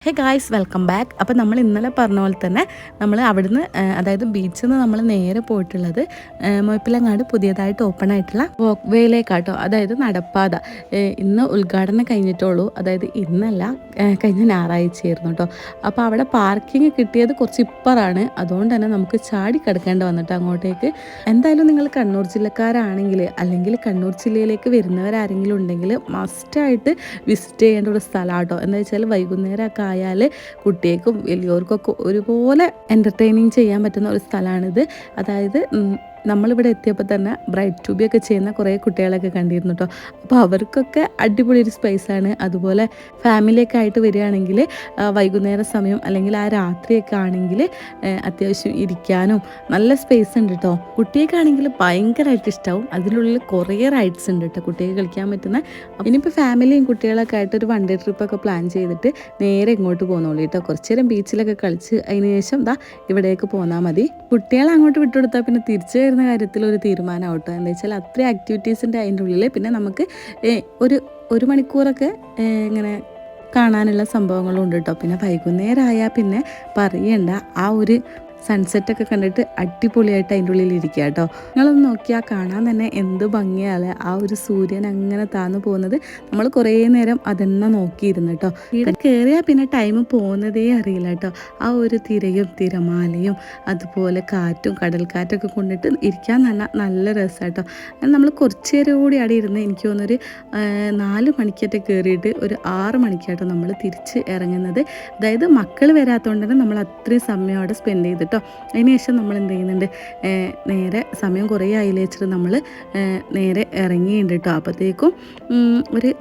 Hey guys welcome back. അപ്പോൾ നമ്മൾ ഇന്നലെ പറഞ്ഞ പോലെ തന്നെ നമ്മൾ അവിടുന്ന് അതായത് ബീച്ചിൽ നിന്ന് നമ്മൾ നേരെ പോയിട്ടുള്ളത് മുഴപ്പിലങ്ങാട് പുതിയതായിട്ട് ഓപ്പൺ ആയിട്ടുള്ള വോക്ക് വേയിലേക്കാട്ടോ, അതായത് നടപ്പാത. ഇന്ന് ഉദ്ഘാടനം കഴിഞ്ഞിട്ടുള്ളൂ, അതായത് ഇന്നല്ല, കഴിഞ്ഞ ഞായറാഴ്ചയായിരുന്നു കേട്ടോ. അപ്പോൾ അവിടെ പാർക്കിംഗ് കിട്ടിയത് കുറച്ച് ഇപ്പറാണ്, അതുകൊണ്ട് തന്നെ നമുക്ക് ചാടി കിടക്കേണ്ടി വന്നിട്ട് അങ്ങോട്ടേക്ക്. എന്തായാലും നിങ്ങൾ കണ്ണൂർ ജില്ലക്കാരാണെങ്കിൽ അല്ലെങ്കിൽ കണ്ണൂർ ജില്ലയിലേക്ക് വരുന്നവരാരെങ്കിലും ഉണ്ടെങ്കിൽ മസ്റ്റായിട്ട് വിസിറ്റ് ചെയ്യേണ്ട ഒരു സ്ഥലമാണ് കേട്ടോ. എന്താ വെച്ചാൽ വൈകുന്നേരമൊക്കെ ആയാൽ കുട്ടികൾക്കും വലിയവർക്കൊക്കെ ഒരുപോലെ എൻ്റർടൈനിങ് ചെയ്യാൻ പറ്റുന്ന ഒരു സ്ഥലമാണിത്. അതായത് നമ്മളിവിടെ എത്തിയപ്പോൾ തന്നെ ബ്രൈറ്റ് ട്യൂബിയൊക്കെ ചെയ്യുന്ന കുറേ കുട്ടികളൊക്കെ കണ്ടിരുന്നു കേട്ടോ. അപ്പോൾ അവർക്കൊക്കെ അടിപൊളി ഒരു സ്പേസാണ്. അതുപോലെ ഫാമിലിയൊക്കെ ആയിട്ട് വരികയാണെങ്കിൽ വൈകുന്നേര സമയം അല്ലെങ്കിൽ ആ രാത്രിയൊക്കെ ആണെങ്കിൽ അത്യാവശ്യം ഇരിക്കാനും നല്ല സ്പേസ് ഉണ്ട് കേട്ടോ. കുട്ടികൾക്കാണെങ്കിൽ ഭയങ്കരമായിട്ട് ഇഷ്ടമാവും. അതിനുള്ളിൽ കുറേ റൈഡ്സ് ഉണ്ട് കേട്ടോ കുട്ടികൾക്ക് കളിക്കാൻ പറ്റുന്ന. ഇനിയിപ്പോൾ ഫാമിലിയും കുട്ടികളൊക്കെ ആയിട്ട് ഒരു വൺ ഡേ ട്രിപ്പൊക്കെ പ്ലാൻ ചെയ്തിട്ട് നേരെ ഇങ്ങോട്ട് പോകുന്നോളൂ കേട്ടോ. കുറച്ച് നേരം ബീച്ചിലൊക്കെ കളിച്ച് അതിന് ശേഷം ഇവിടേക്ക് പോന്നാൽ മതി. കുട്ടികളെ അങ്ങോട്ട് വിട്ടുകൊടുത്താൽ പിന്നെ തിരിച്ച് വരുന്ന കാര്യത്തിൽ ഒരു തീരുമാനമാവട്ടോ. എന്താ വെച്ചാൽ അത്രയും ആക്ടിവിറ്റീസ് ഉണ്ട് അതിൻ്റെ ഉള്ളിൽ. പിന്നെ നമുക്ക് ഒരു മണിക്കൂറൊക്കെ ഇങ്ങനെ കാണാനുള്ള സംഭവങ്ങളും ഉണ്ട് കേട്ടോ. പിന്നെ വൈകുന്നേരം ആയാൽ പിന്നെ പറയണ്ട, ആ ഒരു സൺസെറ്റൊക്കെ കണ്ടിട്ട് അടിപൊളിയായിട്ട് അതിൻ്റെ ഉള്ളിൽ ഇരിക്കുക കേട്ടോ. നിങ്ങളൊന്ന് നോക്കിയാൽ കാണാൻ തന്നെ എന്ത് ഭംഗിയാല് ആ ഒരു സൂര്യൻ അങ്ങനെ താന്നു പോകുന്നത്. നമ്മൾ കുറേ നേരം അതെന്നെ നോക്കിയിരുന്നു കേട്ടോ. ഇവിടെ കയറിയാൽ പിന്നെ ടൈം പോകുന്നതേ അറിയില്ല കേട്ടോ. ആ ഒരു തിരയും തിരമാലയും അതുപോലെ കാറ്റും കടൽക്കാറ്റൊക്കെ കൊണ്ടിട്ട് ഇരിക്കാൻ നല്ല രസമാട്ടോ. നമ്മൾ കുറച്ച് നേരം കൂടി അവിടെ ഇരുന്ന് എനിക്ക് തോന്നുന്നൊരു 4 മണിക്കറ്റ കയറിയിട്ട് ഒരു 6 മണിക്കാട്ടോ നമ്മൾ തിരിച്ച് ഇറങ്ങുന്നത്. അതായത് മക്കൾ വരാത്തതുകൊണ്ട് തന്നെ നമ്മൾ അത്രയും സമയം അവിടെ സ്പെൻഡ് ചെയ്തിട്ട് കേട്ടോ. അതിനുശേഷം നമ്മൾ എന്ത് ചെയ്യുന്നുണ്ട്, നേരെ സമയം കുറേ ആയില്ലേ വെച്ചിട്ട് നമ്മൾ നേരെ ഇറങ്ങിയിട്ടുണ്ട് കേട്ടോ. അപ്പോഴത്തേക്കും ഒരു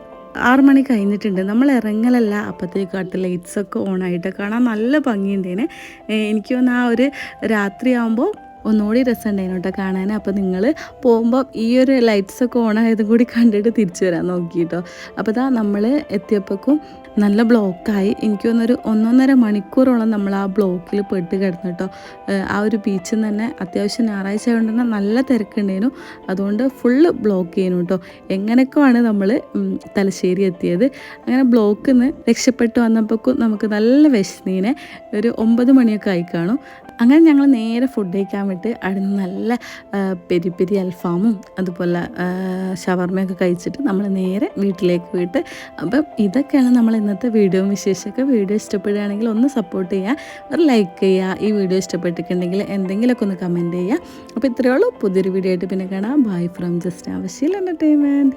6 മണി കഴിഞ്ഞിട്ടുണ്ട്. നമ്മൾ ഇറങ്ങലല്ല, അപ്പോഴത്തേക്കും അടുത്ത ലൈറ്റ്സൊക്കെ ഓണായിട്ട് കാണാൻ നല്ല ഭംഗിയുണ്ടേനെ. എനിക്ക് തോന്നുന്നു ആ ഒരു രാത്രിയാകുമ്പോൾ ഒന്നുകൂടി രസമുണ്ടായിരുന്നു കേട്ടോ കാണാൻ. അപ്പോൾ നിങ്ങൾ പോകുമ്പോൾ ഈ ഒരു ലൈറ്റ്സൊക്കെ ഓണായതും കൂടി കണ്ടിട്ട് തിരിച്ചു വരാൻ നോക്കിയിട്ടോ. അപ്പോൾ നമ്മൾ എത്തിയപ്പോഴേക്കും നല്ല ബ്ലോക്കായി. എനിക്ക് തോന്നുന്നൊരു 1.5 മണിക്കൂറോളം നമ്മൾ ആ ബ്ലോക്കിൽ പെട്ട് കിടന്നു കേട്ടോ. ആ ഒരു ബീച്ചിൽ നിന്ന് തന്നെ അത്യാവശ്യം ഞായറാഴ്ച ആയതുകൊണ്ട് തന്നെ നല്ല തിരക്കുണ്ടായിരുന്നു. അതുകൊണ്ട് ഫുള്ള് ബ്ലോക്ക് ചെയ്യുന്നു കേട്ടോ. എങ്ങനെയൊക്കെയാണ് നമ്മൾ തലശ്ശേരി എത്തിയത്. അങ്ങനെ ബ്ലോക്കിൽ നിന്ന് രക്ഷപ്പെട്ട് വന്നപ്പോഴേക്കും നമുക്ക് നല്ല വിശന്നീനെ ഒരു 9 മണിയൊക്കെ ആയി കാണും. അങ്ങനെ ഞങ്ങൾ നേരെ ഫുഡ് കഴിക്കാൻ വിട്ട് അവിടെ നിന്ന് നല്ല പെരി പെരി അൽഫാമും അതുപോലെ ഷവർമയൊക്കെ കഴിച്ചിട്ട് നമ്മൾ നേരെ വീട്ടിലേക്ക് വിട്ട്. അപ്പം ഇതൊക്കെയാണ് നമ്മൾ ഇന്നത്തെ വീഡിയോ വിശേഷമൊക്കെ. വീഡിയോ ഇഷ്ടപ്പെടുകയാണെങ്കിൽ ഒന്ന് സപ്പോർട്ട് ചെയ്യുക, ഒരു ലൈക്ക് ചെയ്യുക. ഈ വീഡിയോ ഇഷ്ടപ്പെട്ടിട്ടുണ്ടെങ്കിൽ എന്തെങ്കിലുമൊക്കെ ഒന്ന് കമൻറ്റ് ചെയ്യുക. അപ്പോൾ ഇത്രയേ ഉള്ളൂ. പുതിയൊരു വീഡിയോ ആയിട്ട് പിന്നെ കാണാം. ബൈ ഫ്രം ജസ്റ്റ് ആവശ്യമില്ല എൻ്റർടൈൻമെൻറ്റ്.